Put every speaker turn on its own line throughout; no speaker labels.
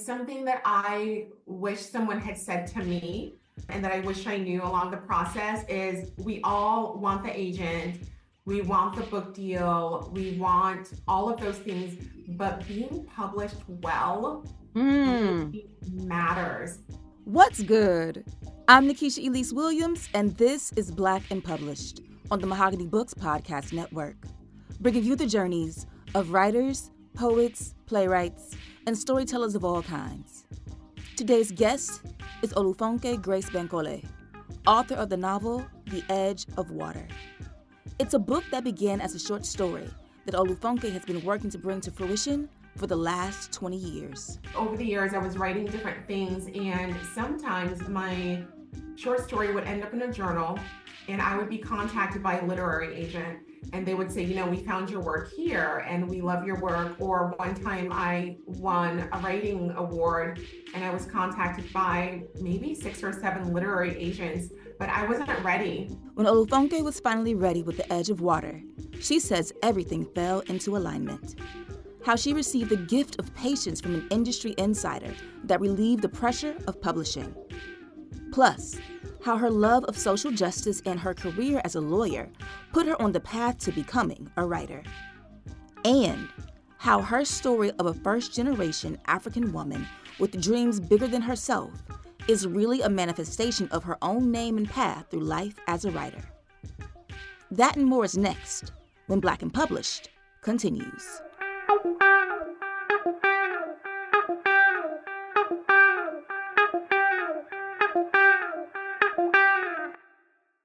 Something that I wish someone had said to me and that I wish I knew along the process is we all want the agent, we want the book deal, we want all of those things, but being published well really matters.
What's good? I'm Nikisha Elise Williams, and this is Black and Published on the Mahogany Books Podcast Network, bringing you the journeys of writers, poets, playwrights, and storytellers of all kinds. Today's guest is Olufunke Grace Bankole, author of the novel The Edge of Water. It's a book that began as a short story that Olufunke has been working to bring to fruition for the last 20 years.
Over the years, I was writing different things, and sometimes my short story would end up in a journal, and I would be contacted by a literary agent, and they would say, we found your work here, and we love your work. Or one time I won a writing award, and I was contacted by maybe 6 or 7 literary agents, but I wasn't ready.
When Olufunke was finally ready with The Edge of Water, she says everything fell into alignment. How she received the gift of patience from an industry insider that relieved the pressure of publishing. Plus, how her love of social justice and her career as a lawyer put her on the path to becoming a writer. And how her story of a first-generation African woman with dreams bigger than herself is really a manifestation of her own name and path through life as a writer. That and more is next, when Black and Published continues.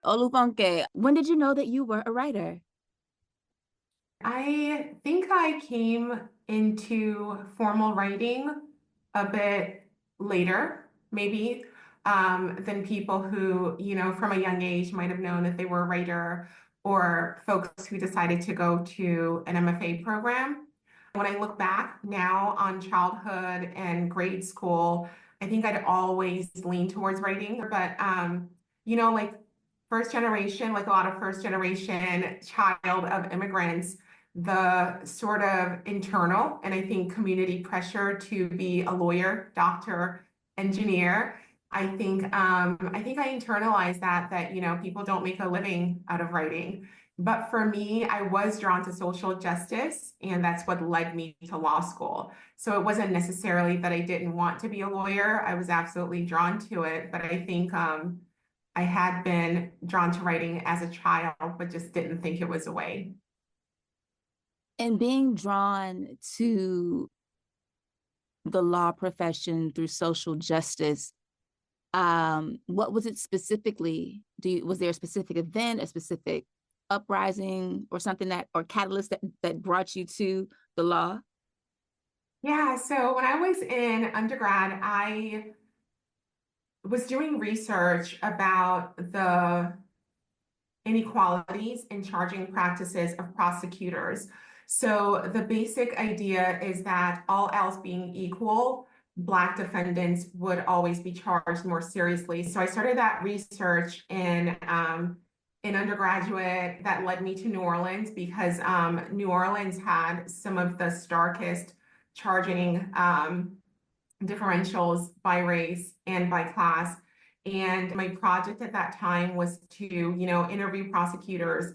Olufunke, when did you know that you were a writer?
I think I came into formal writing a bit later, maybe, than people who, from a young age might have known that they were a writer, or folks who decided to go to an MFA program. When I look back now on childhood and grade school, I think I'd always lean towards writing, but, like first generation, like a lot of first generation child of immigrants, the sort of internal and I think community pressure to be a lawyer, doctor, engineer. I think I internalized that people don't make a living out of writing. But for me, I was drawn to social justice, and that's what led me to law school. So it wasn't necessarily that I didn't want to be a lawyer. I was absolutely drawn to it, but I think I had been drawn to writing as a child, but just didn't think it was a way.
And being drawn to the law profession through social justice, what was it specifically? Was there a specific event, a specific uprising, or something or catalyst that brought you to the law?
Yeah, so when I was in undergrad, I was doing research about the inequalities in charging practices of prosecutors. So the basic idea is that all else being equal, Black defendants would always be charged more seriously. So I started that research in undergraduate. That led me to New Orleans because New Orleans had some of the starkest charging differentials by race and by class. And my project at that time was to, interview prosecutors,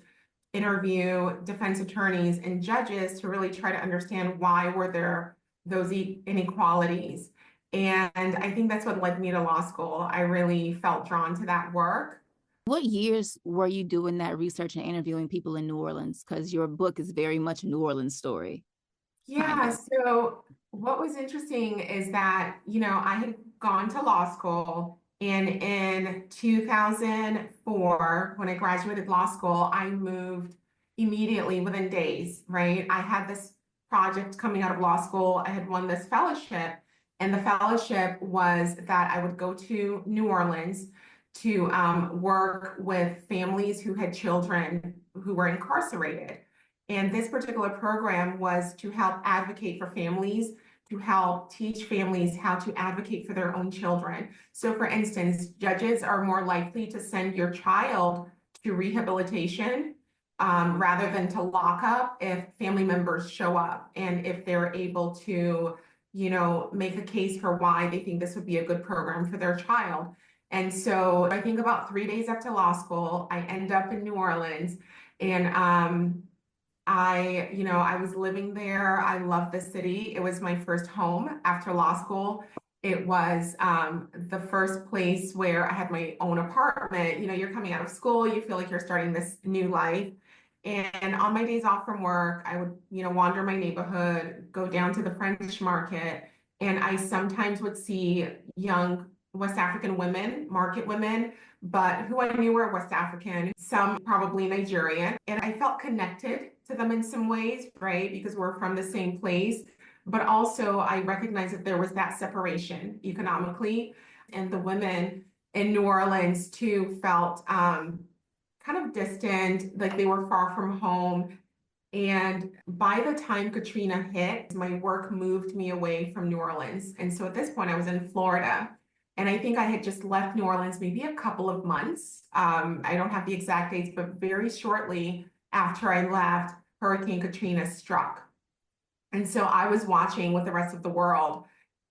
interview defense attorneys and judges to really try to understand why were there those inequalities. And I think that's what led me to law school. I really felt drawn to that work.
What years were you doing that research and interviewing people in New Orleans? Because your book is very much a New Orleans story.
Yeah, so what was interesting is that, I had gone to law school, and in 2004, when I graduated law school, I moved immediately within days, right? I had this project coming out of law school. I had won this fellowship, and the fellowship was that I would go to New Orleans to work with families who had children who were incarcerated. And this particular program was to help advocate for families, to help teach families how to advocate for their own children. So for instance, judges are more likely to send your child to rehabilitation rather than to lock up if family members show up and if they're able to make a case for why they think this would be a good program for their child. And so I think about 3 days after law school, I end up in New Orleans, and I was living there. I love the city. It was my first home after law school. It was the first place where I had my own apartment. You're coming out of school, you feel like you're starting this new life. And on my days off from work, I would, wander my neighborhood, go down to the French market, and I sometimes would see young West African women, market women, but who I knew were West African, some probably Nigerian. And I felt connected to them in some ways, right? Because we're from the same place. But also, I recognized that there was that separation economically. And the women in New Orleans, too, felt kind of distant, like they were far from home. And by the time Katrina hit, my work moved me away from New Orleans. And so at this point, I was in Florida. And I think I had just left New Orleans maybe a couple of months. I don't have the exact dates, but very shortly after I left, Hurricane Katrina struck. And so I was watching with the rest of the world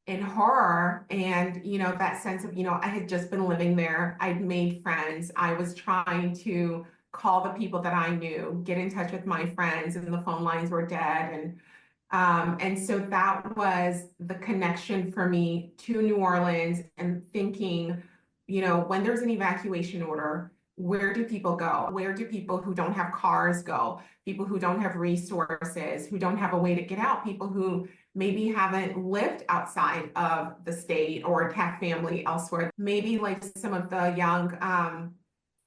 in horror, and that sense of I had just been living there. I'd made friends. I was trying to call the people that I knew, get in touch with my friends, and the phone lines were dead. And so that was the connection for me to New Orleans, and thinking, when there's an evacuation order, where do people go? Where do people who don't have cars go? People who don't have resources, who don't have a way to get out, people who maybe haven't lived outside of the state or have family elsewhere. Maybe like some of the young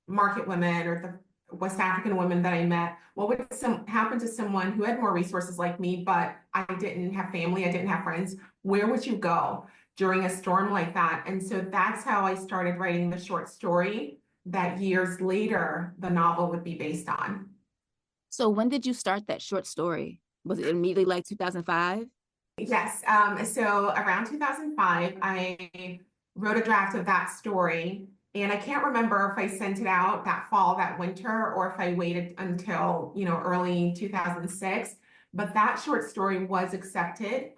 market women or the West African women that I met, what would happen to someone who had more resources like me, but I didn't have family, I didn't have friends? Where would you go during a storm like that? And so that's how I started writing the short story that years later the novel would be based on.
So when did you start that short story? Was it immediately like 2005?
Yes. So around 2005, I wrote a draft of that story, and I can't remember if I sent it out that fall, that winter, or if I waited until, early 2006. But that short story was accepted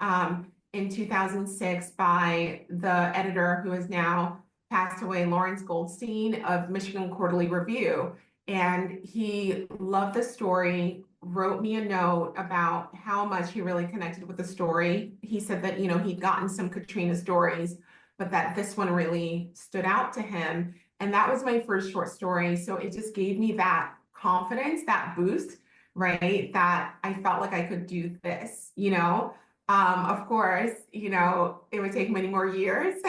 in 2006 by the editor who has now passed away, Lawrence Goldstein of Michigan Quarterly Review. And he loved the story, wrote me a note about how much he really connected with the story. He said that, he'd gotten some Katrina stories, but that this one really stood out to him. And that was my first short story. So it just gave me that confidence, that boost, right? That I felt like I could do this. Of course, it would take many more years.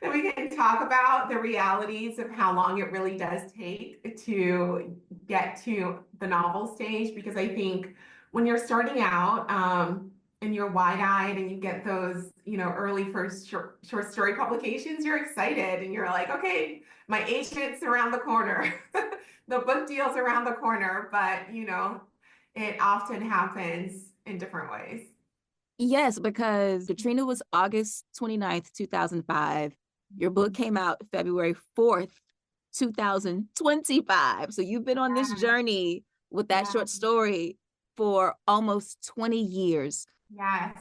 Then we can talk about the realities of how long it really does take to get to the novel stage, because I think when you're starting out and you're wide-eyed and you get those, early first short story publications, you're excited and you're like, okay, my agent's around the corner, the book deal's around the corner, but it often happens in different ways.
Yes, because Katrina was August 29th, 2005. Your book came out February 4th, 2025. So you've been on this
Yes,
journey with that
yes,
short story for almost 20 years.
yes.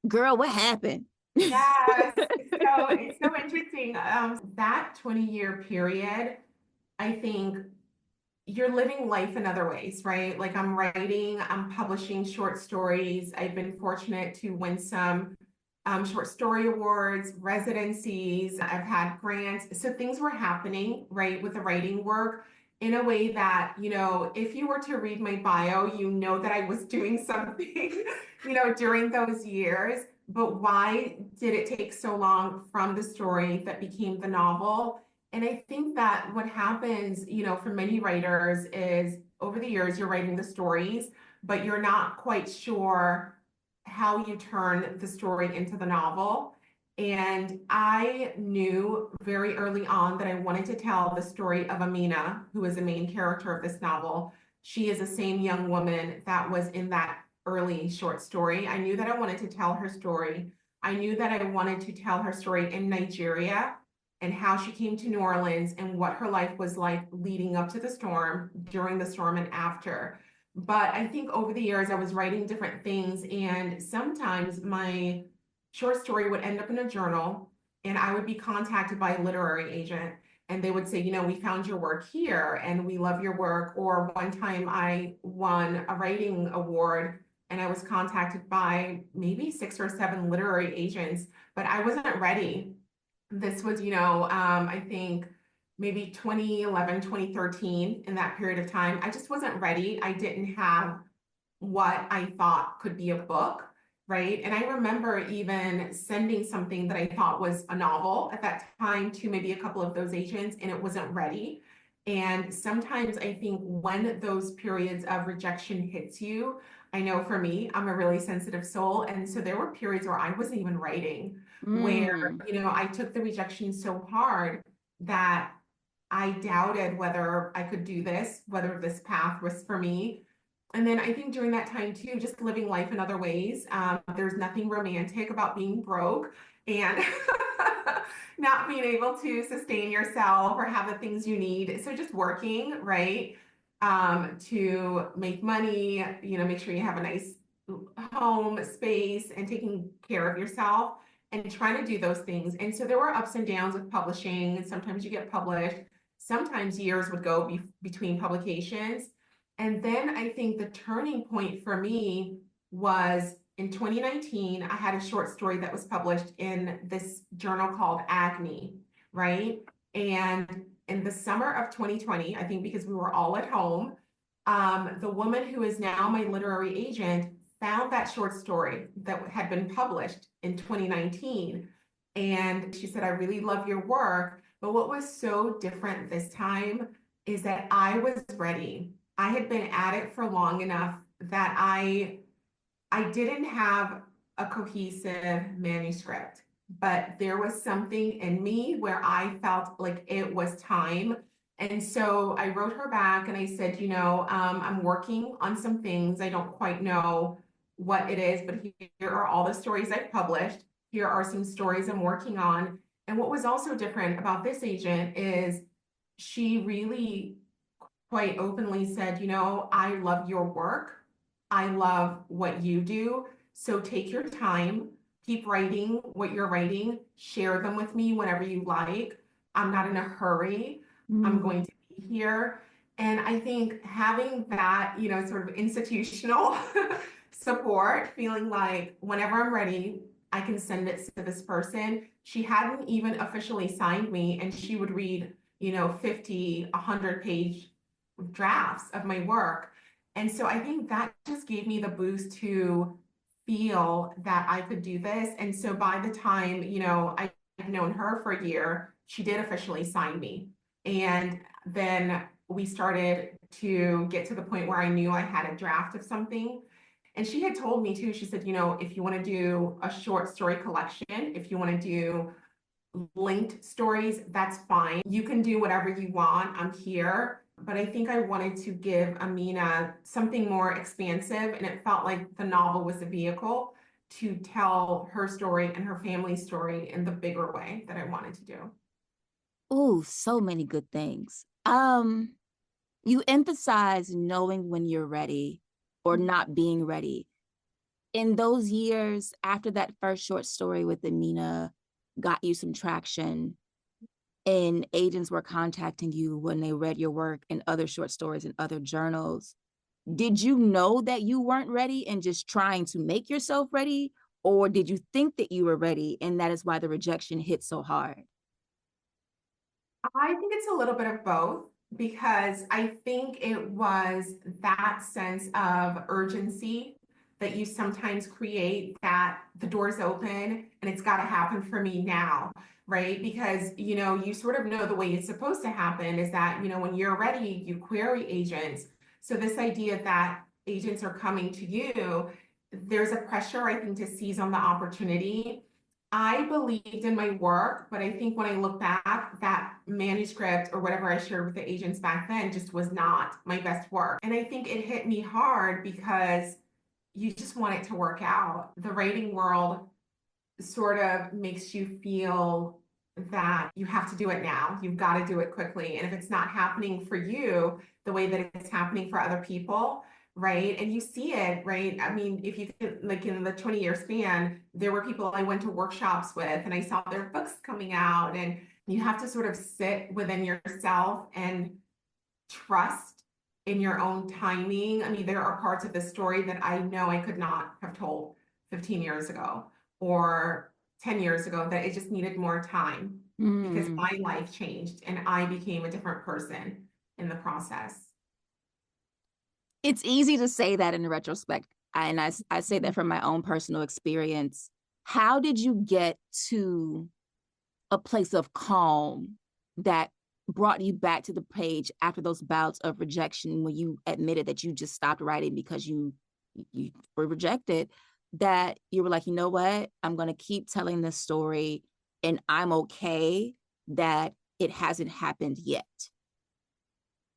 Girl, what happened?
Yes. So it's so interesting. That 20-year period, I think you're living life in other ways, right? Like I'm writing, I'm publishing short stories. I've been fortunate to win some short story awards, residencies. I've had grants. So things were happening, right, with the writing work in a way that, if you were to read my bio, that I was doing something, during those years. But why did it take so long from the story that became the novel? And I think that what happens, for many writers is over the years, you're writing the stories, but you're not quite sure how you turn the story into the novel. And I knew very early on that I wanted to tell the story of Amina, who is the main character of this novel. She is the same young woman that was in that early short story. I knew that I wanted to tell her story. I knew that I wanted to tell her story in Nigeria and how she came to New Orleans and what her life was like leading up to the storm, during the storm, and after. But I think over the years, I was writing different things, and sometimes my short story would end up in a journal, and I would be contacted by a literary agent, and they would say, we found your work here and we love your work. Or one time I won a writing award and I was contacted by maybe 6 or 7 literary agents, but I wasn't ready. This was, I think maybe 2011, 2013, in that period of time. I just wasn't ready. I didn't have what I thought could be a book, right? And I remember even sending something that I thought was a novel at that time to maybe a couple of those agents, and it wasn't ready. And sometimes I think when those periods of rejection hits you, I know for me, I'm a really sensitive soul. And so there were periods where I wasn't even writing, where,
Mm.
I took the rejection so hard that I doubted whether I could do this, whether this path was for me. And then I think during that time too, just living life in other ways. There's nothing romantic about being broke and not being able to sustain yourself or have the things you need. So just working, right? To make money, make sure you have a nice home space and taking care of yourself and trying to do those things. And so there were ups and downs with publishing, and sometimes you get published, sometimes years would go between publications. And then I think the turning point for me was in 2019. I had a short story that was published in this journal called Agni, right? And in the summer of 2020, I think because we were all at home, the woman who is now my literary agent found that short story that had been published in 2019. And she said, I really love your work. But what was so different this time is that I was ready. I had been at it for long enough that I didn't have a cohesive manuscript, but there was something in me where I felt like it was time. And so I wrote her back and I said, I'm working on some things. I don't quite know what it is, but here are all the stories I've published. Here are some stories I'm working on. And what was also different about this agent is she really quite openly said, I love your work. I love what you do. So take your time, keep writing what you're writing, share them with me whenever you like. I'm not in a hurry. I'm
Mm.
going to be here. And I think having that, sort of institutional support, feeling like whenever I'm ready, I can send it to this person. She hadn't even officially signed me, and she would read, 50, 100-page drafts of my work. And so I think that just gave me the boost to feel that I could do this. And so by the time, I've known her for a year, she did officially sign me. And then we started to get to the point where I knew I had a draft of something. And she had told me too, she said, if you want to do a short story collection, if you want to do linked stories, that's fine. You can do whatever you want. I'm here. But I think I wanted to give Amina something more expansive, and it felt like the novel was a vehicle to tell her story and her family's story in the bigger way that I wanted to do.
Ooh, so many good things. You emphasize knowing when you're ready or not being ready. In those years after that first short story with Amina got you some traction, and agents were contacting you when they read your work and other short stories in other journals, did you know that you weren't ready and just trying to make yourself ready? Or did you think that you were ready and that is why the rejection hit so hard?
I think it's a little bit of both because I think it was that sense of urgency that you sometimes create, that the door's open and it's got to happen for me now, right? Because, you sort of know the way it's supposed to happen is that, when you're ready, you query agents. So this idea that agents are coming to you, there's a pressure, I think, to seize on the opportunity. I believed in my work, but I think when I look back, that manuscript or whatever I shared with the agents back then just was not my best work. And I think it hit me hard because you just want it to work out. The writing world sort of makes you feel that you have to do it now. You've got to do it quickly. And if it's not happening for you the way that it's happening for other people, right? And you see it, right? I mean, if you could, like in the 20-year span, there were people I went to workshops with and I saw their books coming out, and you have to sort of sit within yourself and trust in your own timing. I mean, there are parts of this story that I know I could not have told 15 years ago or 10 years ago, that it just needed more time because
Mm.
my life changed and I became a different person in the process.
It's easy to say that in retrospect. I say that from my own personal experience. How did you get to a place of calm that brought you back to the page after those bouts of rejection when you admitted that you just stopped writing because you were rejected, that you were like, you know what, I'm going to keep telling this story and I'm okay that it hasn't happened yet?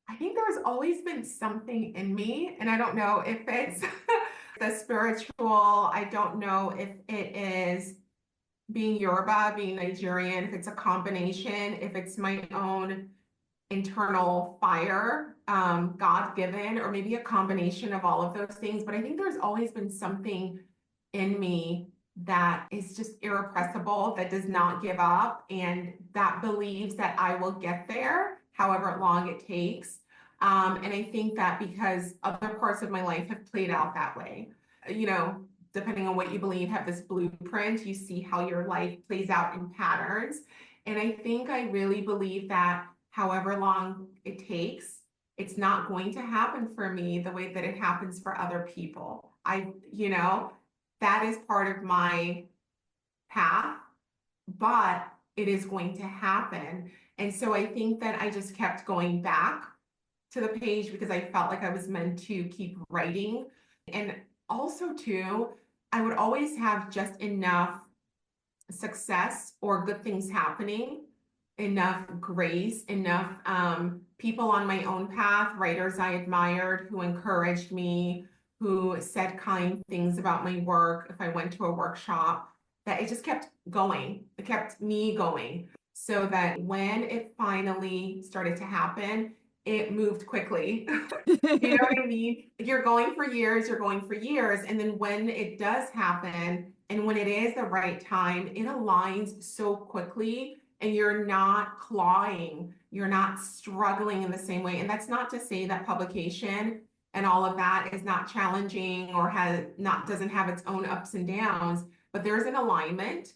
I think there's always been something in me, and I don't know if it's the spiritual, I don't know if it is being Yoruba, being Nigerian, if it's a combination, if it's my own internal fire, God-given, or maybe a combination of all of those things. But I think there's always been something in me that is just irrepressible, that does not give up, and that believes that I will get there, however long it takes. And I think that because other parts of my life have played out that way, you know, depending on what you believe, have this blueprint, you see how your life plays out in patterns. And I think I really believe that however long it takes, it's not going to happen for me the way that it happens for other people. That is part of my path, but it is going to happen. And so I think that I just kept going back to the page because I felt like I was meant to keep writing. And also, too, I would always have just enough success or good things happening, enough grace, enough people on my own path, writers I admired who encouraged me, who said kind things about my work if I went to a workshop, that it just kept going. It kept me going. So that when it finally started to happen, it moved quickly. You know what I mean? You're going for years, you're going for years. And then when it does happen, and when it is the right time, it aligns so quickly and you're not clawing, you're not struggling in the same way. And that's not to say that publication and all of that is not challenging or doesn't have its own ups and downs, but there's an alignment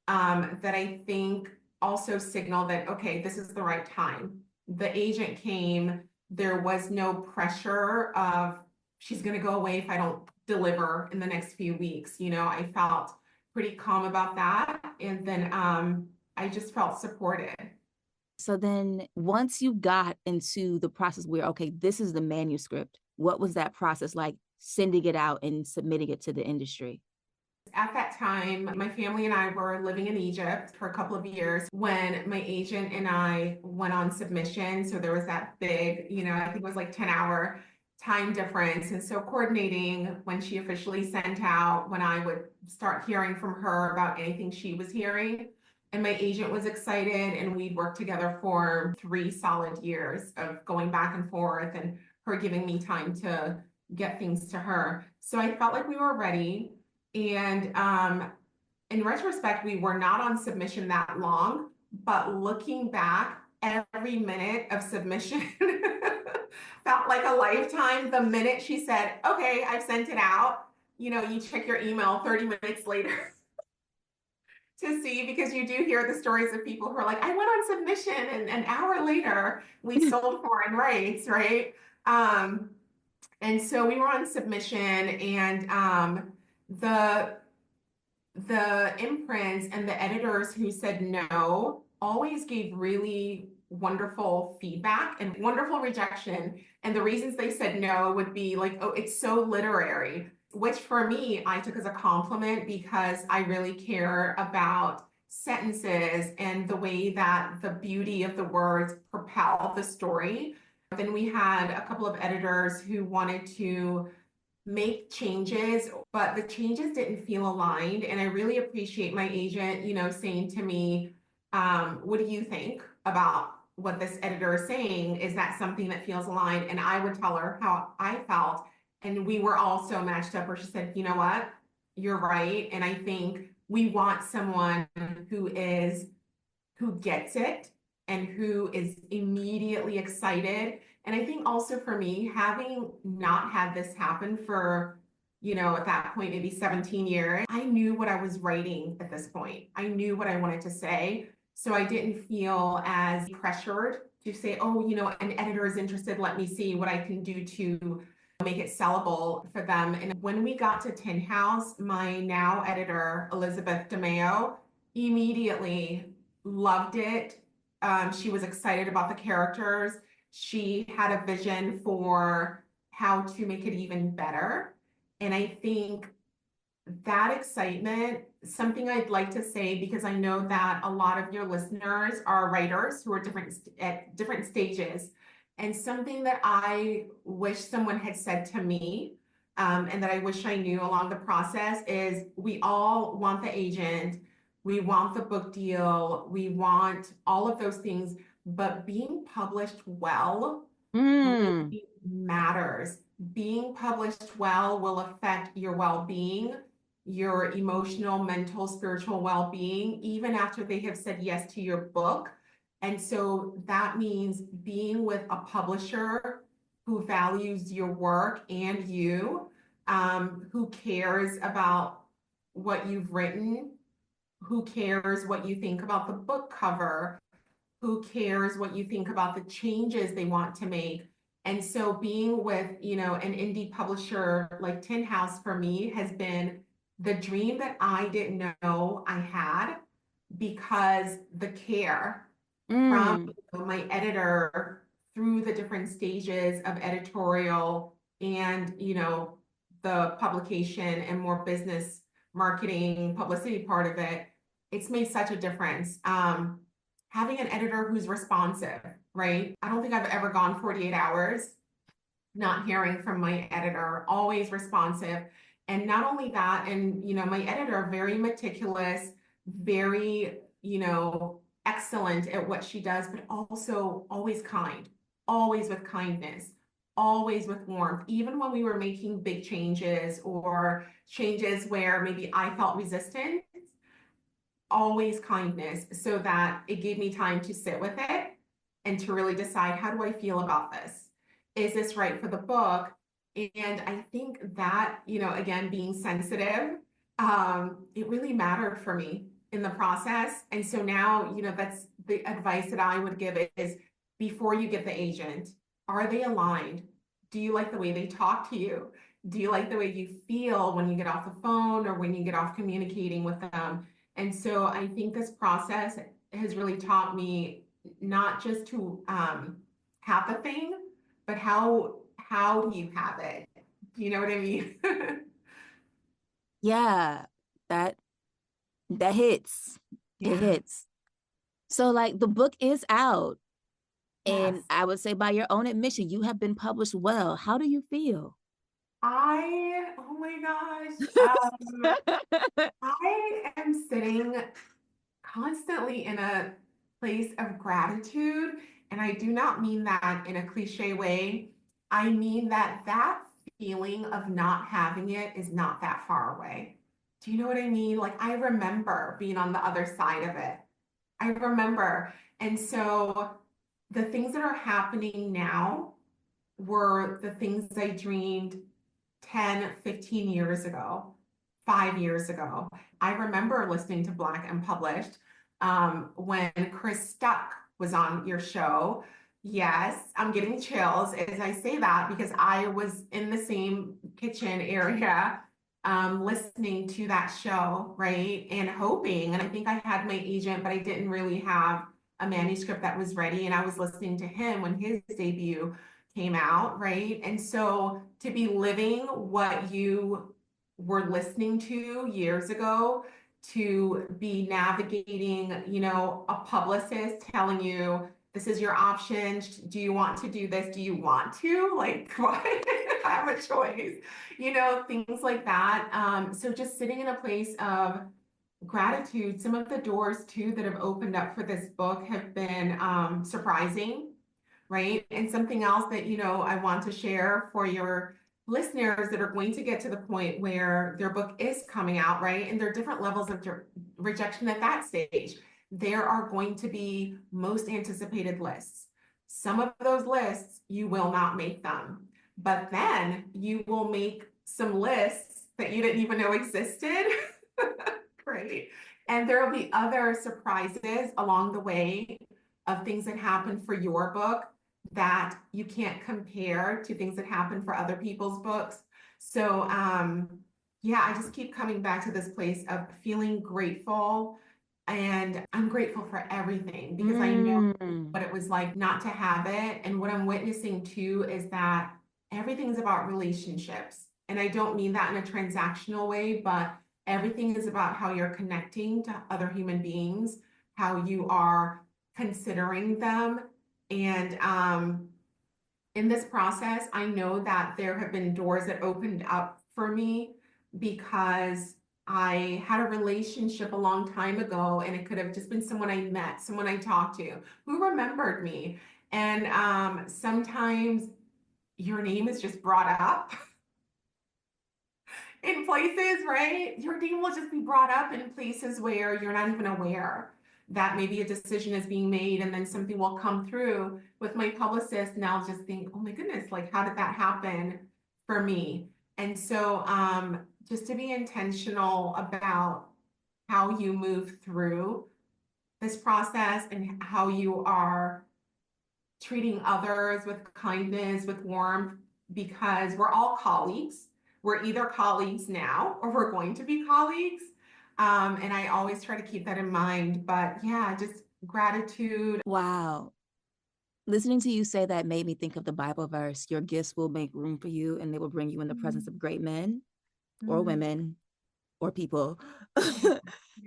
that I think also signal that, okay, this is the right time. The agent came, there was no pressure of she's going to go away if I don't deliver in the next few weeks. I felt pretty calm about that. And then I just felt supported.
So then once you got into the process where, okay, this is the manuscript, what was that process like, sending it out and submitting it to the industry?
At that time, my family and I were living in Egypt for a couple of years when my agent and I went on submission. So there was that big, I think it was like 10-hour time difference. And so coordinating when she officially sent out, when I would start hearing from her about anything she was hearing. And my agent was excited, and we'd worked together for 3 solid years of going back and forth and her giving me time to get things to her. So I felt like we were ready. And in retrospect, we were not on submission that long, but looking back, every minute of submission felt like a lifetime. The minute she said, okay, I've sent it out, you check your email 30 minutes later to see, because you do hear the stories of people who are like, I went on submission and an hour later we sold foreign rights, right? Um, and so we were on submission, and the imprints and the editors who said no always gave really wonderful feedback and wonderful rejection. And the reasons they said no would be like, oh, it's so literary, which for me, I took as a compliment because I really care about sentences and the way that the beauty of the words propel the story. Then we had a couple of editors who wanted to make changes, but the changes didn't feel aligned. And I really appreciate my agent, saying to me, what do you think about what this editor is saying? Is that something that feels aligned? And I would tell her how I felt. And we were all so matched up where she said, you know what? You're right. And I think we want someone who is who gets it and who is immediately excited. And I think also for me, having not had this happen for, at that point, maybe 17 years, I knew what I was writing at this point. I knew what I wanted to say. So I didn't feel as pressured to say, oh, an editor is interested. Let me see what I can do to make it sellable for them. And when we got to Tin House, my now editor, Elizabeth DeMeo, immediately loved it. She was excited about the characters. She had a vision for how to make it even better. And I think that excitement, something I'd like to say, because I know that a lot of your listeners are writers who are at different stages. And something that I wish someone had said to me, and that I wish I knew along the process is we all want the agent, we want the book deal, we want all of those things, but being published well
Mm.
really matters. Being published well will affect your well-being, your emotional, mental, spiritual well-being, even after they have said yes to your book. And so that means being with a publisher who values your work and you, who cares about what you've written, who cares what you think about the book cover, who cares what you think about the changes they want to make. And so being with, an indie publisher like Tin House for me has been the dream that I didn't know I had because the care from
Mm.
my editor through the different stages of editorial and, the publication and more business marketing publicity part of it, it's made such a difference. Having an editor who's responsive, right? I don't think I've ever gone 48 hours not hearing from my editor, always responsive. And not only that, and my editor, very meticulous, very, excellent at what she does, but also always kind, always with kindness, always with warmth. Even when we were making big changes or changes where maybe I felt resistant, always kindness so that it gave me time to sit with it and to really decide, how do I feel about this? Is this right for the book? And I think that, again, being sensitive, it really mattered for me in the process. And so now, that's the advice that I would give is before you get the agent, are they aligned? Do you like the way they talk to you? Do you like the way you feel when you get off the phone or when you get off communicating with them? And so I think this process has really taught me not just to have the thing, but how do you have it? Do you know what I mean?
Yeah, that that hits. It
Yeah.
hits. So like the book is out, and
Yes.
I would say by your own admission, you have been published well. How do you feel?
Oh my gosh. I am sitting constantly in a place of gratitude. And I do not mean that in a cliche way. I mean that feeling of not having it is not that far away. Do you know what I mean? Like, I remember being on the other side of it. I remember. And so the things that are happening now were the things I dreamed 10, 15 years ago, 5 years ago. I remember listening to Black Unpublished when Chris Stuck was on your show. Yes, I'm getting chills as I say that because I was in the same kitchen area listening to that show, right? And hoping, and I think I had my agent, but I didn't really have a manuscript that was ready. And I was listening to him when his debut came out, right? And so to be living what you were listening to years ago, to be navigating, a publicist telling you, this is your option. Do you want to do this? Do you want to? Like, what? I have a choice, things like that. So just sitting in a place of gratitude. Some of the doors too that have opened up for this book have been surprising, right? And something else that, I want to share for your listeners that are going to get to the point where their book is coming out, right? And there are different levels of rejection at that stage. There are going to be most anticipated lists. Some of those lists, you will not make them, but then you will make some lists that you didn't even know existed. Right. And there will be other surprises along the way of things that happen for your book that you can't compare to things that happen for other people's books. So, yeah, I just keep coming back to this place of feeling grateful. And I'm grateful for everything because I know what it was like not to have it. And what I'm witnessing too is that everything's about relationships. And I don't mean that in a transactional way, but everything is about how you're connecting to other human beings, how you are considering them. And in this process, I know that there have been doors that opened up for me because I had a relationship a long time ago, and it could have just been someone I met, someone I talked to who remembered me. And sometimes your name is just brought up in places, right? Your name will just be brought up in places where you're not even aware that maybe a decision is being made, and then something will come through with my publicist. And I'll just think, oh my goodness, like, how did that happen for me? And so, just to be intentional about how you move through this process and how you are treating others with kindness, with warmth, because we're all colleagues. We're either colleagues now or we're going to be colleagues. And I always try to keep that in mind. But yeah, just gratitude.
Wow. Listening to you say that made me think of the Bible verse, your gifts will make room for you and they will bring you in the presence of great men or
Mhm.
women or people.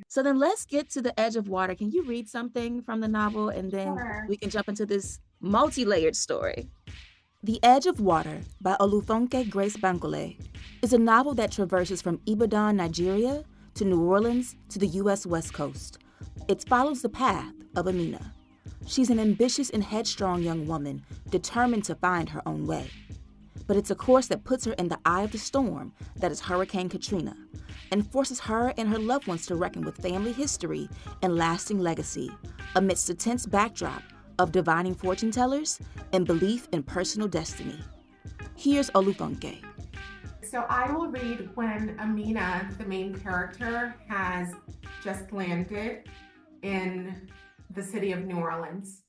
So then let's get to the edge of water. Can you read something from the novel and then
Sure.
we can jump into this multi-layered story? The Edge of Water by Olufunke Grace Bankole is a novel that traverses from Ibadan, Nigeria to New Orleans to the U.S. West Coast. It follows the path of Amina. She's an ambitious and headstrong young woman determined to find her own way. But it's a course that puts her in the eye of the storm that is Hurricane Katrina and forces her and her loved ones to reckon with family history and lasting legacy amidst the tense backdrop of divining fortune tellers and belief in personal destiny. Here's Olufunke.
So I will read when Amina, the main character, has just landed in the city of New Orleans.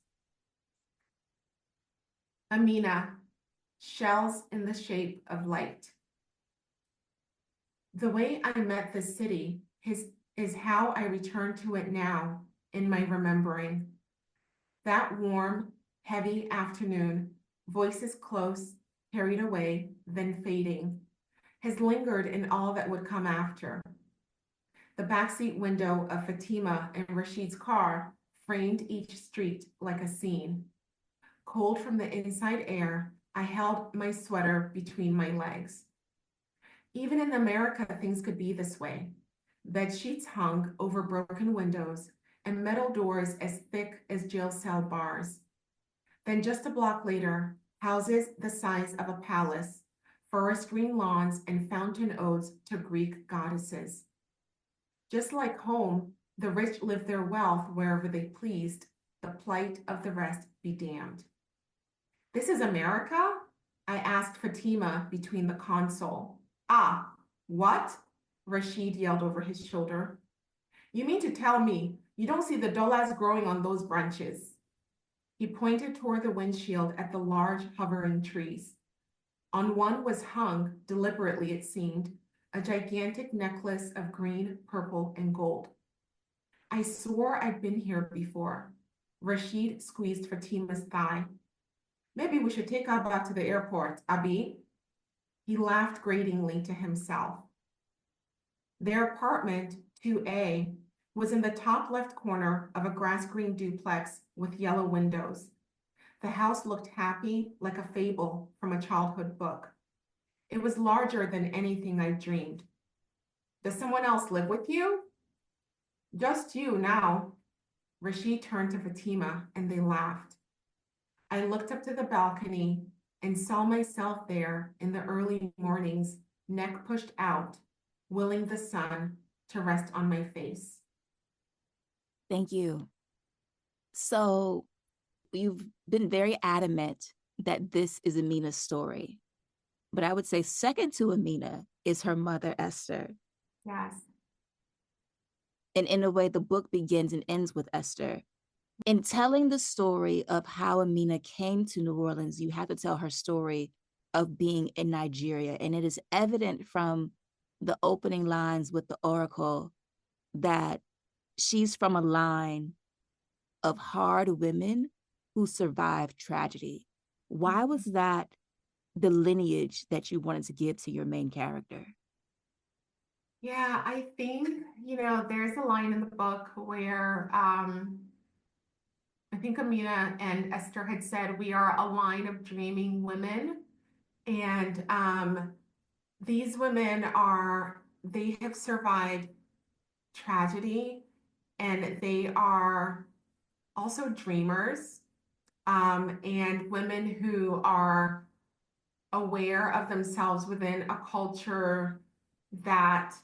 Amina, shells in the shape of light. The way I met this city is how I return to it now in my remembering. That warm, heavy afternoon, voices close, carried away, then fading, has lingered in all that would come after. The backseat window of Fatima and Rashid's car framed each street like a scene. Cold from the inside air, I held my sweater between my legs. Even in America, things could be this way. Bed sheets hung over broken windows and metal doors as thick as jail cell bars. Then just a block later, houses the size of a palace, forest green lawns, and fountain odes to Greek goddesses. Just like home, the rich lived their wealth wherever they pleased, the plight of the rest be damned. This is America? I asked Fatima between the console. Ah, what? Rashid yelled over his shoulder. You mean to tell me you don't see the dollars growing on those branches? He pointed toward the windshield at the large hovering trees. On one was hung, deliberately it seemed, a gigantic necklace of green, purple, and gold. I swore I'd been here before. Rashid squeezed Fatima's thigh. Maybe we should take her back to the airport, Abi. He laughed gratingly to himself. Their apartment, 2A, was in the top left corner of a grass-green duplex with yellow windows. The house looked happy, like a fable from a childhood book. It was larger than anything I'd dreamed. Does someone else live with you? Just you now. Rashid turned to Fatima and they laughed. I looked up to the balcony and saw myself there in the early mornings, neck pushed out, willing the sun to rest on my face.
Thank you. So you've been very adamant that this is Amina's story. But I would say second to Amina is her mother, Esther.
Yes.
And in a way, the book begins and ends with Esther. In telling the story of how Amina came to New Orleans, you have to tell her story of being in Nigeria. And it is evident from the opening lines with the oracle that she's from a line of hard women who survived tragedy. Why was that the lineage that you wanted to give to your main character?
Yeah, I think, there's a line in the book where I think Amina and Esther had said, we are a line of dreaming women. And these women they have survived tragedy and they are also dreamers, and women who are aware of themselves within a culture that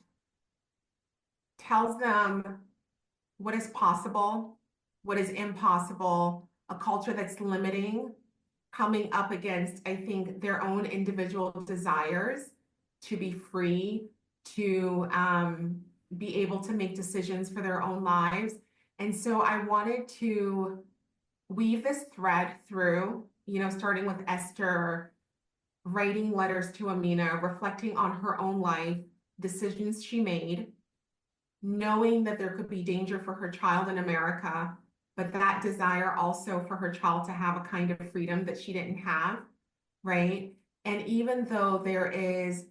tells them what is possible, what is impossible, a culture that's limiting, coming up against, I think, their own individual desires to be free, to be able to make decisions for their own lives. And so I wanted to weave this thread through, starting with Esther writing letters to Amina, reflecting on her own life, decisions she made, knowing that there could be danger for her child in America, but that desire also for her child to have a kind of freedom that she didn't have, right? And even though there is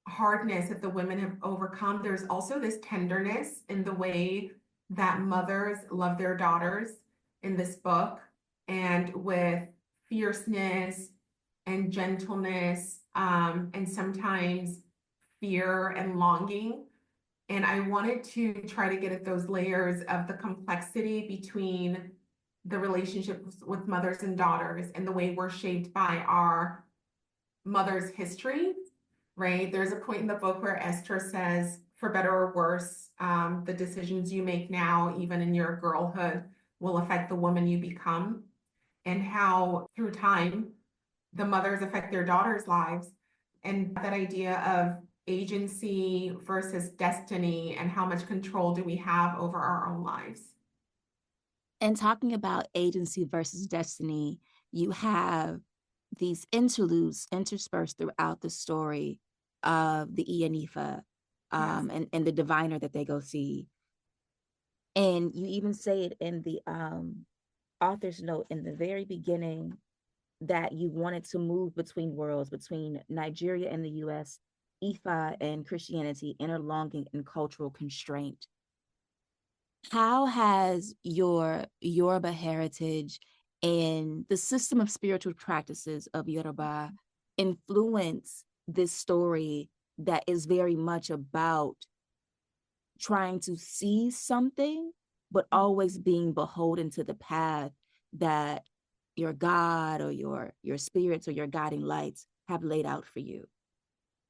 hardness that the women have overcome, there's also this tenderness in the way that mothers love their daughters in this book, and with fierceness and gentleness, and sometimes fear and longing. And I wanted to try to get at those layers of the complexity between the relationships with mothers and daughters and the way we're shaped by our mother's history, right? There's a point in the book where Esther says, for better or worse, the decisions you make now, even in your girlhood, will affect the woman you become, and how through time, the mothers affect their daughters' lives. And that idea of agency versus destiny, and how much control do we have over our own lives.
And talking about agency versus destiny, you have these interludes interspersed throughout the story of the Ianifa,
Yes.
and the diviner that they go see. And you even say it in the author's note in the very beginning that you wanted to move between worlds, between Nigeria and the US, Ifa and Christianity, interlonging in cultural constraint. How has your Yoruba heritage and the system of spiritual practices of Yoruba influenced this story that is very much about trying to see something, but always being beholden to the path that your God or your spirits or your guiding lights have laid out for you?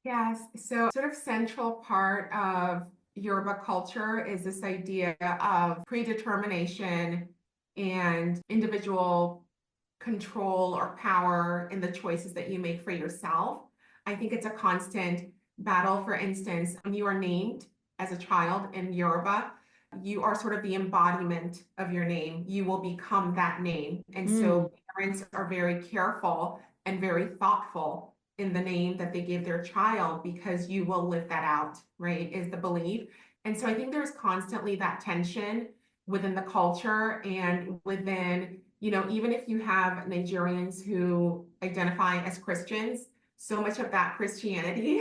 Yes, so sort of central part of Yoruba culture is this idea of predetermination and individual control or power in the choices that you make for yourself. I think it's a constant battle. For instance, when you are named as a child in Yoruba, you are sort of the embodiment of your name. You will become that name. And so parents are very careful and very thoughtful in the name that they give their child, because you will live that out, right? Is the belief. And so I think there's constantly that tension within the culture and within, even if you have Nigerians who identify as Christians, so much of that Christianity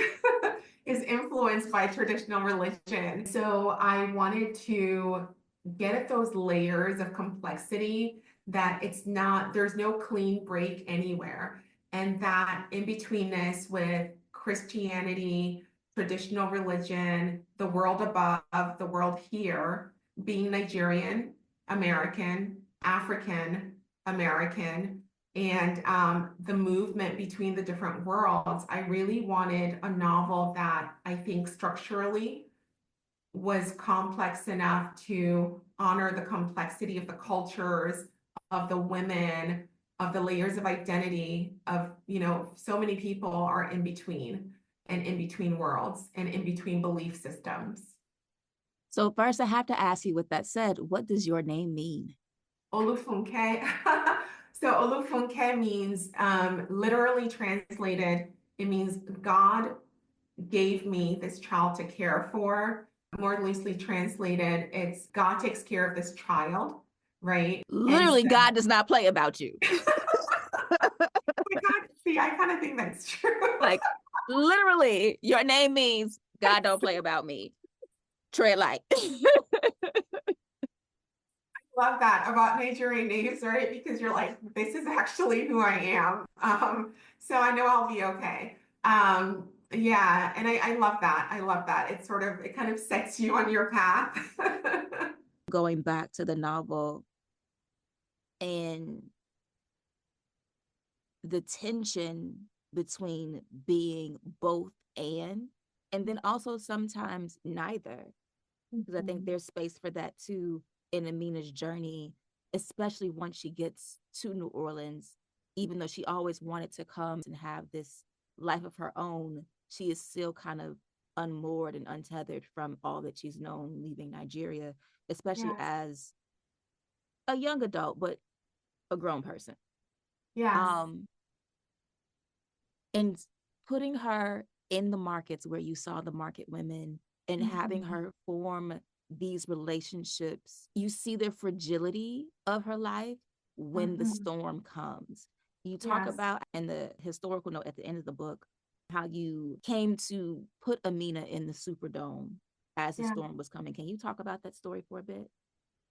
is influenced by traditional religion. So I wanted to get at those layers of complexity, that there's no clean break anywhere. And that in between this with Christianity, traditional religion, the world above, the world here, being Nigerian, American, African American, and the movement between the different worlds. I really wanted a novel that I think structurally was complex enough to honor the complexity of the cultures, of the women, of the layers of identity, of, so many people are in between and in between worlds and in between belief systems.
So first I have to ask you, with that said, what does your name mean?
Olufunke. So Olufunke means, literally translated, it means God gave me this child to care for. More loosely translated, it's God takes care of this child, right? And
Literally,
so,
God does not play about you.
oh my God, see, I kind of think that's true.
Like, literally, your name means God don't play about me. Tread light.
Love that about Nigerian names, right? Because you're like, this is actually who I am. So I know I'll be okay. Yeah, and I love that. I love that. It kind of sets you on your path.
Going back to the novel and the tension between being both and then also sometimes neither, because I think
Mhm.
there's space for that too in Amina's journey, especially once she gets to New Orleans. Even though she always wanted to come and have this life of her own, she is still kind of unmoored and untethered from all that she's known leaving Nigeria, especially
Yes,
as a young adult, but a grown person.
yes.
Um, and putting her in the markets where you saw the market women and having
Mhm.
her form these relationships, you see the fragility of her life when the
Mhm.
storm comes. You talk
Yes,
about in the historical note at the end of the book how you came to put Amina in the Superdome as the
yeah.
storm was coming. Can you talk about that story for a bit?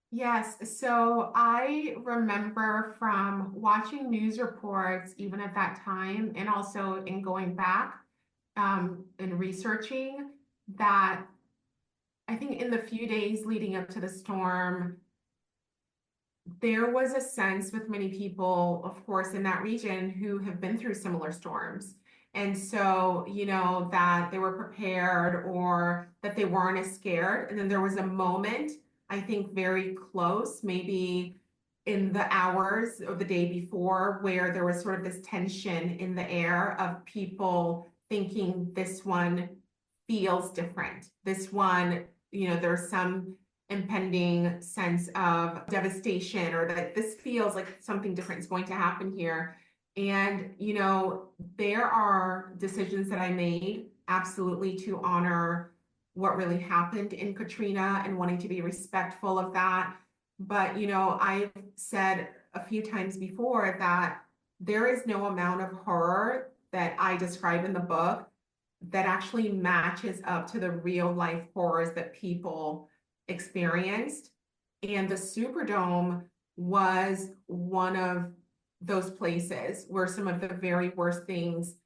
Yes, so I remember from watching news reports even at that time, and also in going back and researching that I think in the few days leading up to the storm, there was a sense with many people, of course, in that region who have been through similar storms. And so, that they were prepared or that they weren't as scared. And then there was a moment, I think, very close, maybe in the hours of the day before, where there was sort of this tension in the air of people thinking this one feels different. This one, there's some impending sense of devastation or that this feels like something different is going to happen here. And, there are decisions that I made absolutely to honor what really happened in Katrina and wanting to be respectful of that. But, I've said a few times before that there is no amount of horror that I describe in the book that actually matches up to the real life horrors that people experienced. And the Superdome was one of those places where some of the very worst things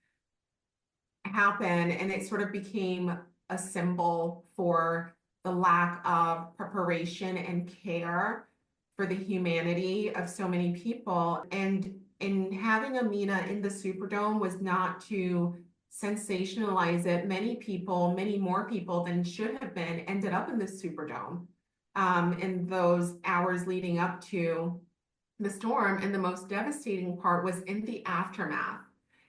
happen. And it sort of became a symbol for the lack of preparation and care for the humanity of so many people. And in having Amina in the Superdome was not to sensationalize it. Many people, many more people than should have been, ended up in the Superdome in those hours leading up to the storm. And the most devastating part was in the aftermath.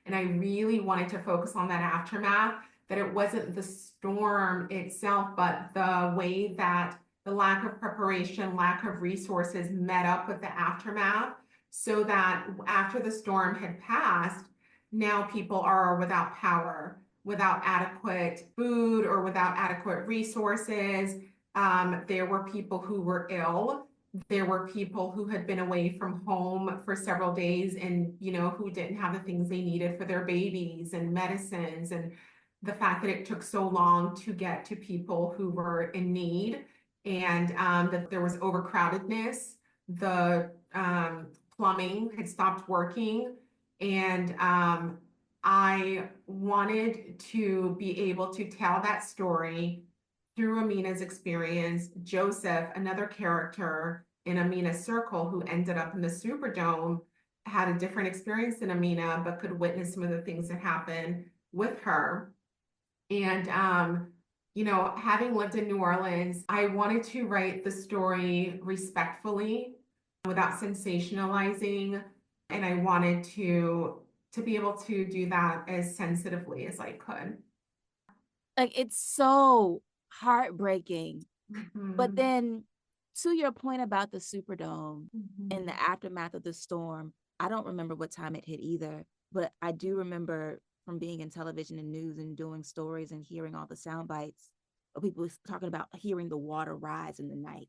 And I really wanted to focus on that aftermath, that it wasn't the storm itself, but the way that the lack of preparation, lack of resources met up with the aftermath, so that after the storm had passed, now people are without power, without adequate food, or without adequate resources. There were people who were ill. There were people who had been away from home for several days and, who didn't have the things they needed for their babies and medicines. And the fact that it took so long to get to people who were in need, and that there was overcrowdedness. The plumbing had stopped working. And I wanted to be able to tell that story through Amina's experience. Joseph, another character in Amina's circle who ended up in the Superdome, had a different experience than Amina, but could witness some of the things that happened with her. And, having lived in New Orleans, I wanted to write the story respectfully without sensationalizing. And I wanted to be able to do that as sensitively as I could.
Like, it's so heartbreaking. But
Mhm.
then, to your point about the Superdome and
Mhm.
the aftermath of the storm, I don't remember what time it hit either, but I do remember from being in television and news and doing stories and hearing all the sound bites of people talking about hearing the water rise in the night.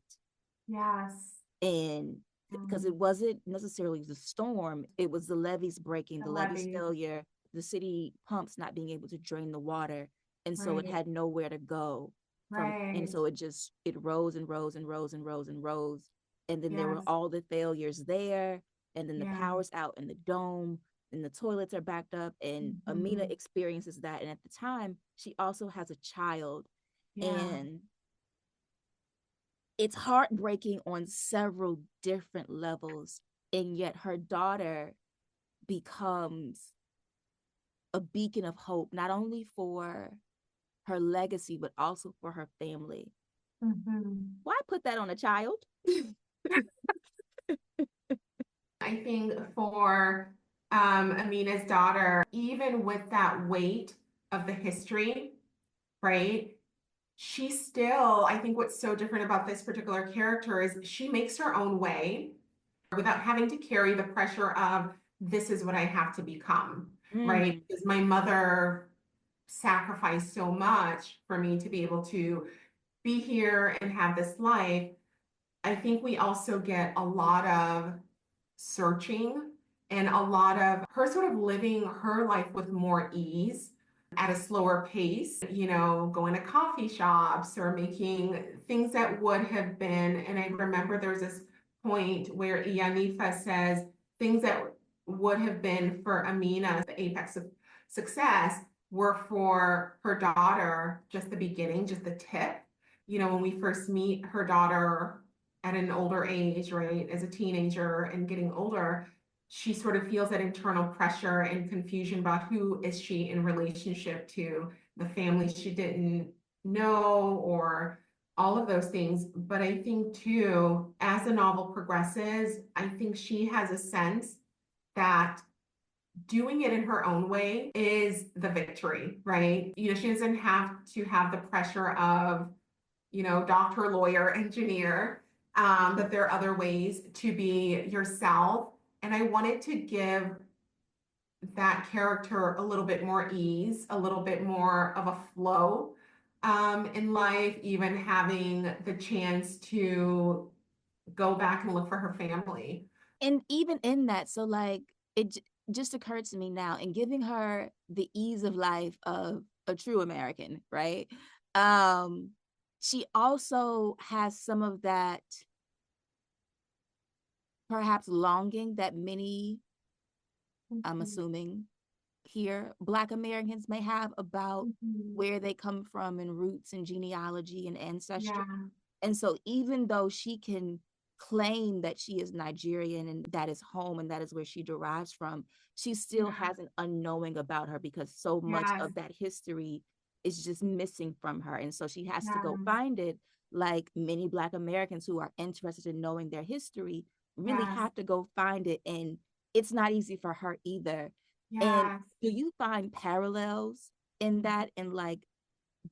Yes.
And because it
Mm.
wasn't necessarily the storm, it was the levees breaking,
The
the levees
levees.
failure, the city pumps not being able to drain the water. And so it
Right.
had nowhere to go from, and
Right.
so it rose and rose and rose and rose and rose. And then there were
Yes.
all the failures there, and then the
Yeah.
power's out in the dome, and the toilets are backed up. And Amina
Mhm.
experiences that. And at the time, she also has a child.
Yeah.
And it's heartbreaking on several different levels. And yet her daughter becomes a beacon of hope, not only for her legacy, but also for her family.
Mhm.
Why put that on a child?
I think for Amina's daughter, even with that weight of the history, right? She still, I think what's so different about this particular character is she makes her own way without having to carry the pressure of this is what I have to become, right?
Mm.
Because my mother sacrificed so much for me to be able to be here and have this life. I think we also get a lot of searching and a lot of her sort of living her life with more ease at a slower pace, going to coffee shops or making things that would have been. And I remember there's this point where Iyanifa says things that would have been for Amina, the apex of success, were for her daughter just the beginning, just the tip. When we first meet her daughter at an older age, right, as a teenager and getting older, she sort of feels that internal pressure and confusion about who is she in relationship to the family she didn't know or all of those things. But I think too, as the novel progresses, I think she has a sense that doing it in her own way is the victory, right? She doesn't have to have the pressure of doctor, lawyer, engineer, that there are other ways to be yourself. And I wanted to give that character a little bit more ease, a little bit more of a flow in life, even having the chance to go back and look for her family.
And even in that, so like just occurred to me now, in giving her the ease of life of a true American, right? Um, she also has some of that perhaps longing that many, I'm
Mhm.
assuming, here Black Americans may have about
Mhm.
where they come from and roots and genealogy and ancestry.
Yeah,
And so even though she can claim that she is Nigerian and that is home and that is where she derives from, she still
yeah,
has an unknowing about her because so much
yes,
of that history is just missing from her. And so she has to go
yes,
find it, like many Black Americans who are interested in knowing their history really
yes,
have to go find it. And it's not easy for her either. And
yes.
do you find parallels in that, in like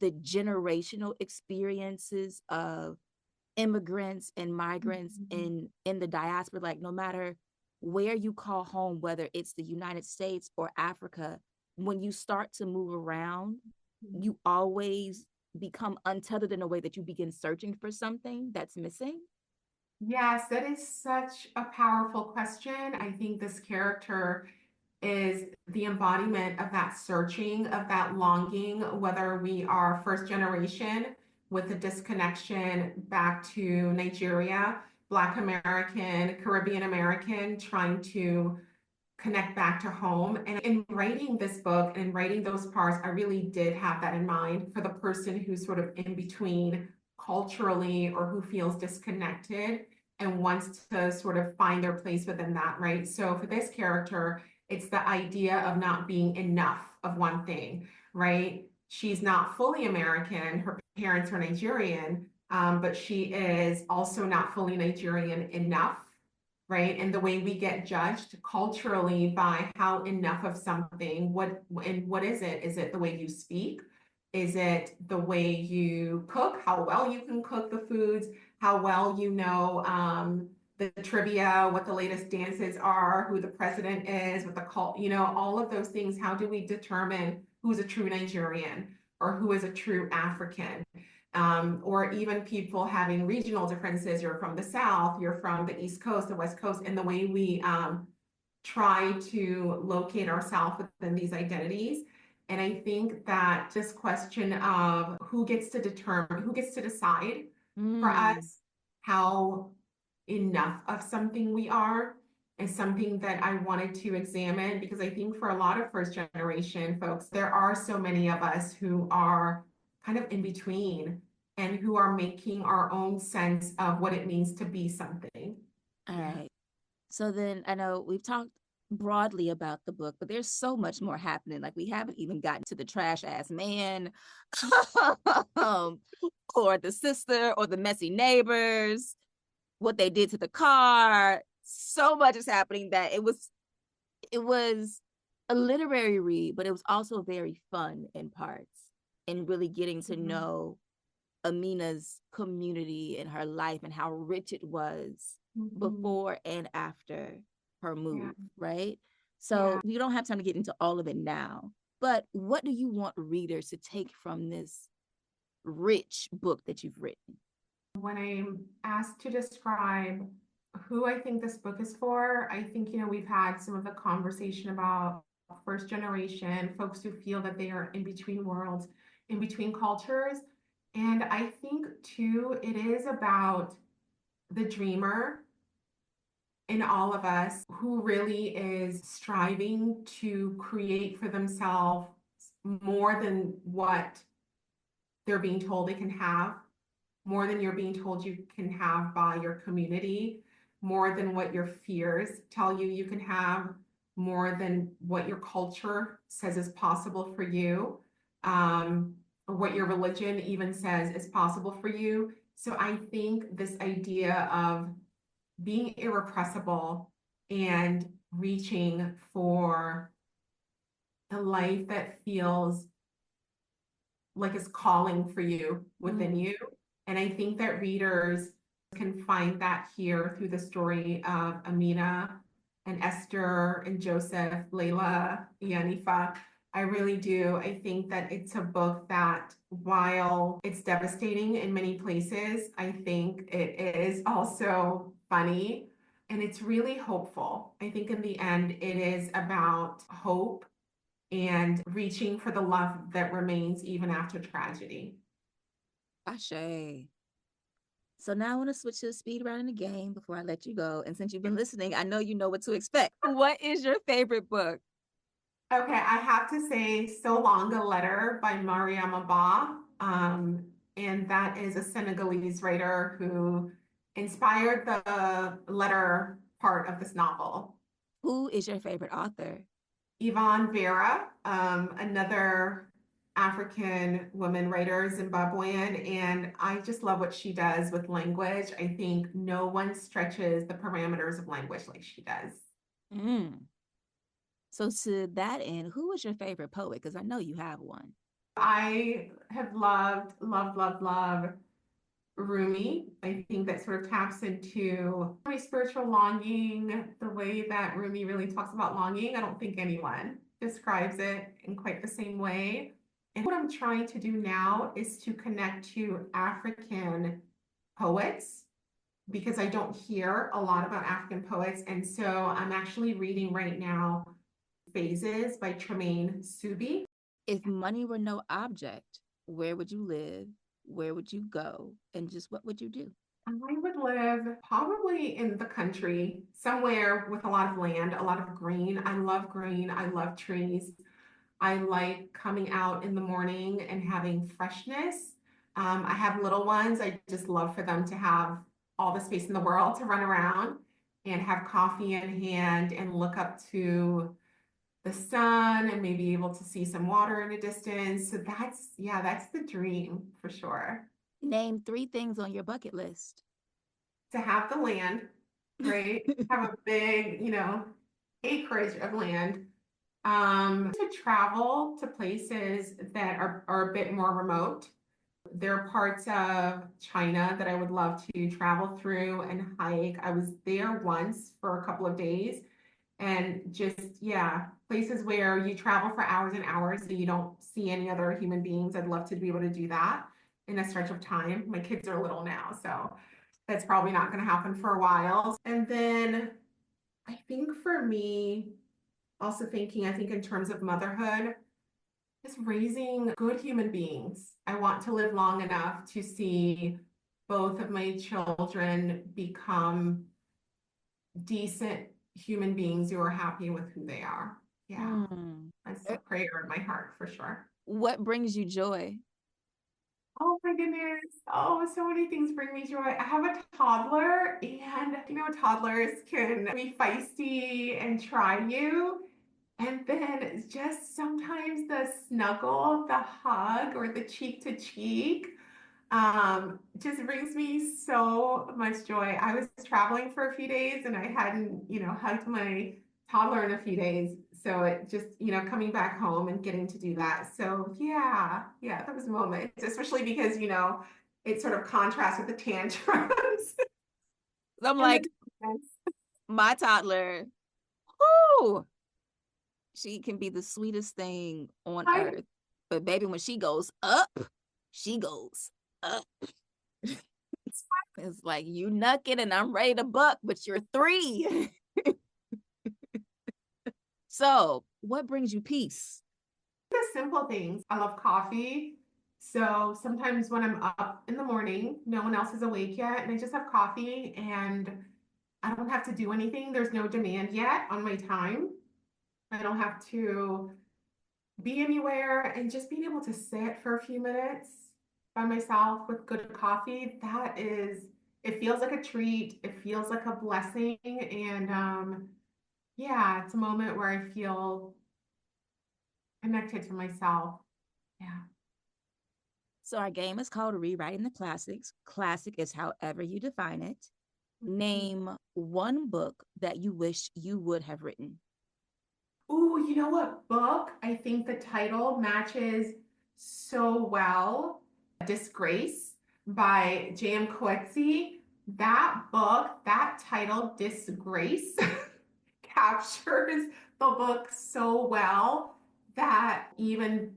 the generational experiences of immigrants and migrants
Mhm.
in the diaspora? Like, no matter where you call home, whether it's the United States or Africa, when you start to move around, you always become untethered in a way that you begin searching for something that's missing.
Yes, that is such a powerful question. I think this character is the embodiment of that searching, of that longing, whether we are first generation with a disconnection back to Nigeria, Black American, Caribbean American, trying to connect back to home. And in writing this book and writing those parts, I really did have that in mind for the person who's sort of in between culturally or who feels disconnected and wants to sort of find their place within that, right? So for this character, it's the idea of not being enough of one thing, right? She's not fully American. Her parents are Nigerian, but she is also not fully Nigerian enough, right? And the way we get judged culturally by how enough of something, what is it? Is it the way you speak? Is it the way you cook? How well you can cook the foods? How well you know the trivia, what the latest dances are, who the president is, what the cult, all of those things. How do we determine who's a true Nigerian or who is a true African? Or even people having regional differences. You're from the South, you're from the East Coast, the West Coast, and the way we try to locate ourselves within these identities. And I think that this question of who gets to determine, who gets to decide for us how enough of something we are is something that I wanted to examine, because I think for a lot of first generation folks, there are so many of us who are kind of in between and who are making our own sense of what it means to be something.
All right. So then I know we've talked broadly about the book, but there's so much more happening. Like we haven't even gotten to the trash ass man or the sister or the messy neighbors, what they did to the car. So much is happening that it was a literary read, but it was also very fun in parts and really getting to know Amina's community and her life and how rich it was before and after her move, right? So you don't have time to get into all of it now, but what do you want readers to take from this rich book that you've written?
When I'm asked to describe who I think this book is for, I think, we've had some of the conversation about first generation, folks who feel that they are in between worlds, in between cultures. And I think too, it is about the dreamer in all of us who really is striving to create for themselves more than what they're being told they can have, more than you're being told you can have by your community, more than what your fears tell you you can have, more than what your culture says is possible for you, or what your religion even says is possible for you. So I think this idea of being irrepressible and reaching for a life that feels like it's calling for you within you. And I think that readers can find that here through the story of Amina and Esther and Joseph, Layla, Yanifa. I really do. I think that it's a book that, while it's devastating in many places, I think it is also funny and it's really hopeful. I think in the end, it is about hope and reaching for the love that remains even after tragedy.
Ashe. So now I want to switch to the speed round in the game before I let you go. And since you've been listening, I know you know what to expect. What is your favorite book?
Okay, I have to say So Long a Letter by Mariama Ba. And that is a Senegalese writer who inspired the letter part of this novel.
Who is your favorite author?
Yvonne Vera, another African woman writer, Zimbabwean, and I just love what she does with language. I think no one stretches the parameters of language like she does.
Mm. So to that end, who is your favorite poet? Because I know you have one.
I have loved Rumi. I think that sort of taps into my spiritual longing, the way that Rumi really talks about longing. I don't think anyone describes it in quite the same way. And what I'm trying to do now is to connect to African poets, because I don't hear a lot about African poets. And so I'm actually reading right now Phases by Tremaine Subi.
If money were no object, where would you live? Where would you go? And just what would you do?
I would live probably in the country, somewhere with a lot of land, a lot of green. I love green. I love trees. I like coming out in the morning and having freshness. I have little ones. I just love for them to have all the space in the world to run around and have coffee in hand and look up to the sun and maybe able to see some water in a distance. So yeah, that's the dream for sure.
Name 3 things on your bucket list.
To have the land, right? Have a big, acreage of land. To travel to places that are a bit more remote. There are parts of China that I would love to travel through and hike. I was there once for a couple of days and just, yeah, places where you travel for hours and hours and you don't see any other human beings. I'd love to be able to do that in a stretch of time. My kids are little now, so that's probably not going to happen for a while. And then I think for me, also thinking, I think in terms of motherhood, just raising good human beings. I want to live long enough to see both of my children become decent human beings who are happy with who they are. Yeah,
Hmm.
that's a prayer in my heart for sure.
What brings you joy?
Oh my goodness. Oh, so many things bring me joy. I have a toddler, and toddlers can be feisty and try you. And then just sometimes the snuggle, the hug, or the cheek to cheek just brings me so much joy. I was traveling for a few days and I hadn't, hugged my toddler in a few days. So it just, coming back home and getting to do that. So yeah, that was a moment, especially because, it sort of contrasts with the tantrums
I'm
and the
like,
dance.
my toddler, whoo, she can be the sweetest thing on
I
earth. But baby, when she goes up, she goes up. It's like you knucking and I'm ready to buck, but you're 3. So, what brings you peace?
the simple things. I love coffee. So sometimes when I'm up in the morning, no one else is awake yet, and I just have coffee and I don't have to do anything. There's no demand yet on my time. I don't have to be anywhere, and just being able to sit for a few minutes by myself with good coffee, it feels like a treat. It feels like a blessing. And yeah, it's a moment where I feel connected to myself. Yeah.
So, our game is called Rewriting the Classics. Classic is however you define it. Name 1 book that you wish you would have written.
Ooh, you know what book? I think the title matches so well. Disgrace by J.M. Coetzee. That book, that title, Disgrace, captures the book so well that even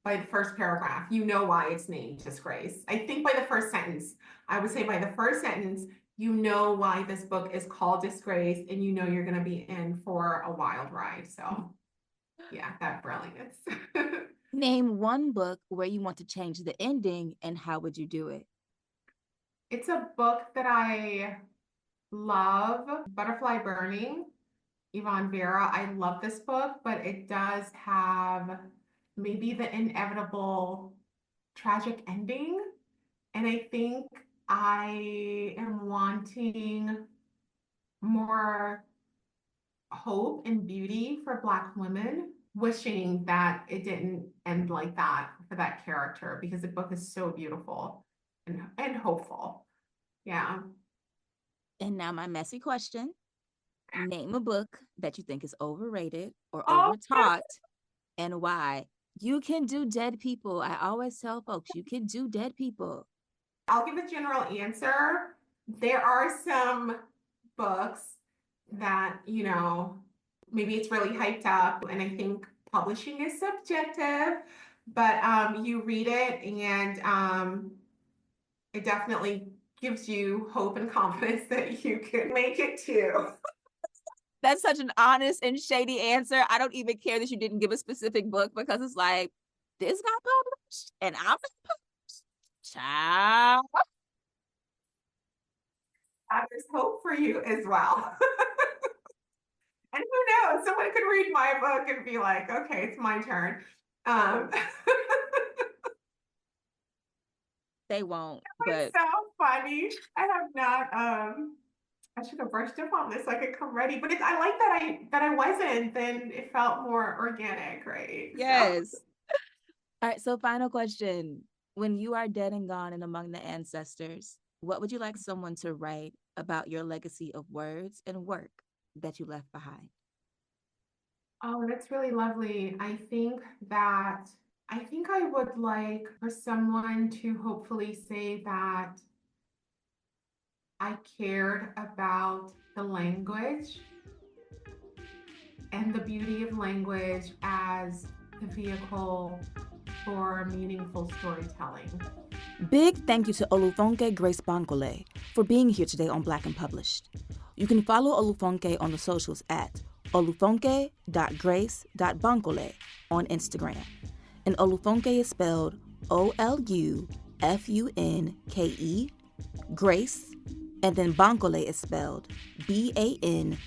by the first paragraph, you know why it's named Disgrace. I think by the first sentence, I would say by the first sentence, you know why this book is called Disgrace, and you know you're going to be in for a wild ride. So, yeah, that brilliance.
Name 1 book where you want to change the ending and how would you do it?
It's a book that I love, Butterfly Burning, Yvonne Vera. I love this book, but it does have maybe the inevitable tragic ending. And I think I am wanting more hope and beauty for Black women, wishing that it didn't end like that for that character because the book is so beautiful and hopeful. Yeah.
And now, my messy question. Name a book that you think is overrated or
Oh,
overtaught and why. You can do dead people. I always tell folks you can do dead people.
I'll give a general answer. There are some books that, maybe it's really hyped up, and I think publishing is subjective, but you read it and it definitely gives you hope and confidence that you can make it too.
That's such an honest and shady answer. I don't even care that you didn't give a specific book because it's like, this got published and I'm child.
There's hope for you as well. And who knows, someone could read my book and be like, okay, it's my turn. Um,
they won't,
It's
but
so funny. I have not, I should have brushed up on this so I could come ready. But I like that I wasn't, then it felt more organic, right? So
yes. All right, so final question. When you are dead and gone and among the ancestors, what would you like someone to write about your legacy of words and work that you left behind?
oh, that's really lovely. I think I would like for someone to hopefully say that I cared about the language and the beauty of language as the vehicle for meaningful storytelling.
Big thank you to Olufunke Grace Bankole for being here today on Black and Published. You can follow Olufunke on the socials at olufunke.grace.bankole on Instagram. And Olufunke is spelled Olufunke, Grace, and then Bankole is spelled Bankole.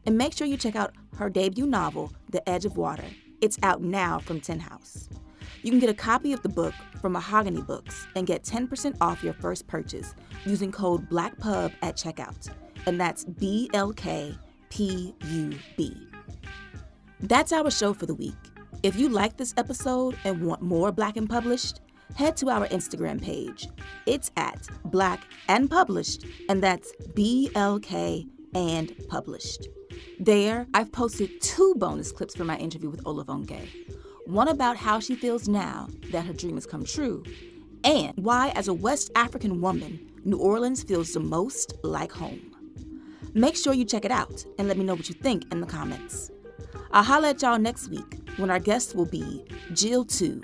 And make sure you check out her debut novel, The Edge of Water. It's out now from Tin House. You can get a copy of the book from Mahogany Books and get 10% off your first purchase using code BLACKPUB at checkout. And that's BLKPUB. That's our show for the week. If you like this episode and want more Black and Published, head to our Instagram page. It's at Black and Published, and that's BLK and Published. There, I've posted 2 bonus clips from my interview with Olufunke. One about how she feels now that her dream has come true, and why, as a West African woman, New Orleans feels the most like home. Make sure you check it out and let me know what you think in the comments. I'll holla at y'all next week when our guest will be Jill Tu,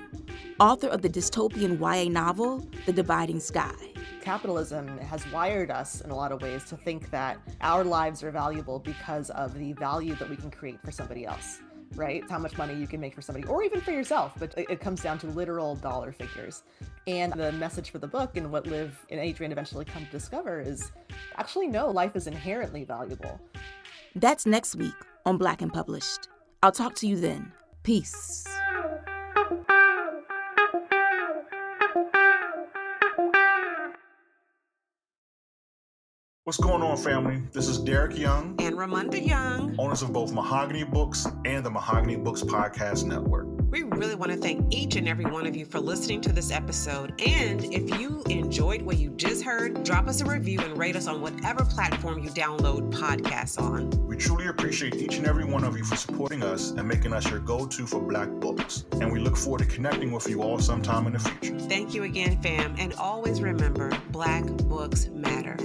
author of the dystopian YA novel, The Dividing Sky.
Capitalism has wired us in a lot of ways to think that our lives are valuable because of the value that we can create for somebody else, right? How much money you can make for somebody, or even for yourself, but it comes down to literal dollar figures. And the message for the book, and what Liv and Adrian eventually come to discover, is actually no, life is inherently valuable.
That's next week on Black and Published. I'll talk to you then. Peace.
What's going on, family? This is Derek Young
and Ramonda Young,
owners of both Mahogany Books and the Mahogany Books Podcast Network.
We really want to thank each and every one of you for listening to this episode. And if you enjoyed what you just heard, drop us a review and rate us on whatever platform you download podcasts on.
We truly appreciate each and every one of you for supporting us and making us your go-to for Black books. And we look forward to connecting with you all sometime in the future.
Thank you again, fam. And always remember, Black books matter.